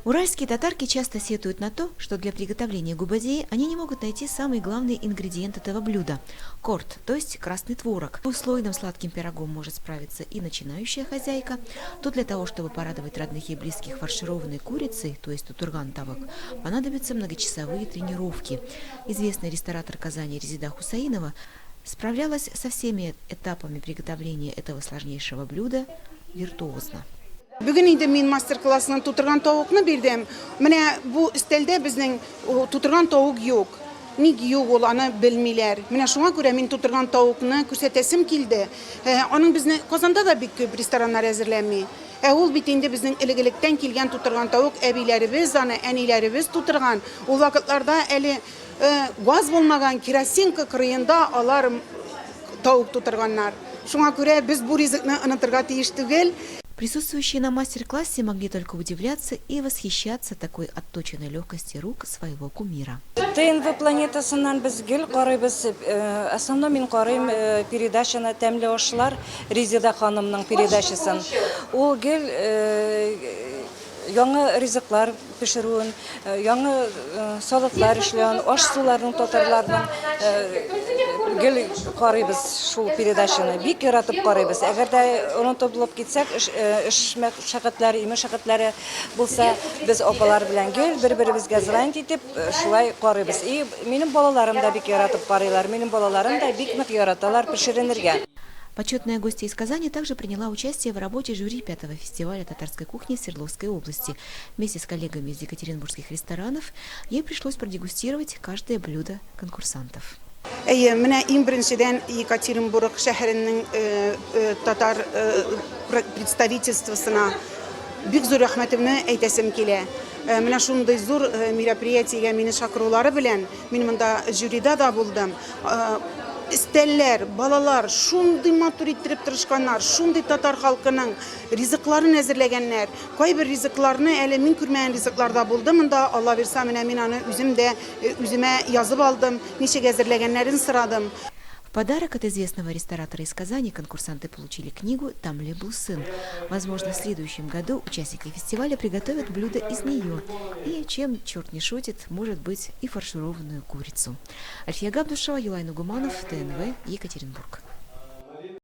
Уральские татарки часто сетуют на то, что для приготовления губадеи они не могут найти самый главный ингредиент этого блюда – корт, то есть красный творог. Двухслойным сладким пирогом может справиться и начинающая хозяйка, то для того, чтобы порадовать родных и близких фаршированной курицей, то есть тутурган тавок, понадобятся многочасовые тренировки. Известный ресторатор Казани Резида Хусаинова справлялась со всеми этапами приготовления этого сложнейшего блюда виртуозно. Bugün indi min master klassının tuturgan tavuğunu bildim. Mene bu stelde bizden tuturgan tavuk yok. Nig yok olanı bilmiler. Mene şuna göre min tuturgan tavuğunu küsetesim kildi. Onun bizden Kazanda da bir köp restoranlar hazırlanmıyor. Ol bitinde bizden ilegelikten kilgen tuturgan tavuk ebilerimiz, enilerimiz tuturgan. O vakitlerde eli gaz bulmagan kirasin kıkırıyında alar tavuk tuturganlar. Şuna göre biz bu rizikni anıtırga tiyiştigil. Присутствующие на мастер-классе могли только удивляться и восхищаться такой отточенной легкости рук своего кумира. ТНВ планетасынан біз гел қарайбыз. Основном мен қарайым передачаны тәмлі ошылар Резида ханымның передачасын. Ол гел яңы ризыклар пішіруін, яңы салатлар ішлеуін, аш суларының татарларының гел қарайбыз шул передачаны. Бик яратып қарайбыз. Әгер дә оны тобылып кетсек, іш шақытлары, име шақытлары болса, біз опалар білән гел бір-бірімізге зылайын етіп, шулай қарайбыз. И менің балаларым да бик яратып қарайлар, менің балаларым да бик нык яраталар пішіренерге. Почетная гостья из Казани также приняла участие в работе жюри 5-го фестиваля татарской кухни Свердловской области. Вместе с коллегами из екатеринбургских ресторанов ей пришлось продегустировать каждое блюдо конкурсантов. Mene in birinciden Yekaterinburg şehrinin Tatar представительствосына büyük zor rahmetimi eytesim kile. Mene şunday zor merapriyatiye meni şakırıları bilen, men mında jüride da buldum. İsteller, balalar, şunday matur ettirip tırışkanlar, şunday Tatar halkının riziklarını hazırlayanlar, kaybir riziklarını ele min kürmeyen riziklarda buldum da Allah versa min anı üzüme yazıp aldım, neşe hazırlayanların sıradım. В подарок от известного ресторатора из Казани конкурсанты получили книгу «Там ли был сын?». Возможно, в следующем году участники фестиваля приготовят блюдо из нее. И, чем черт не шутит, может быть и фаршированную курицу. Альфия Габдушева, Юлай Нугуманов, ТНВ, Екатеринбург.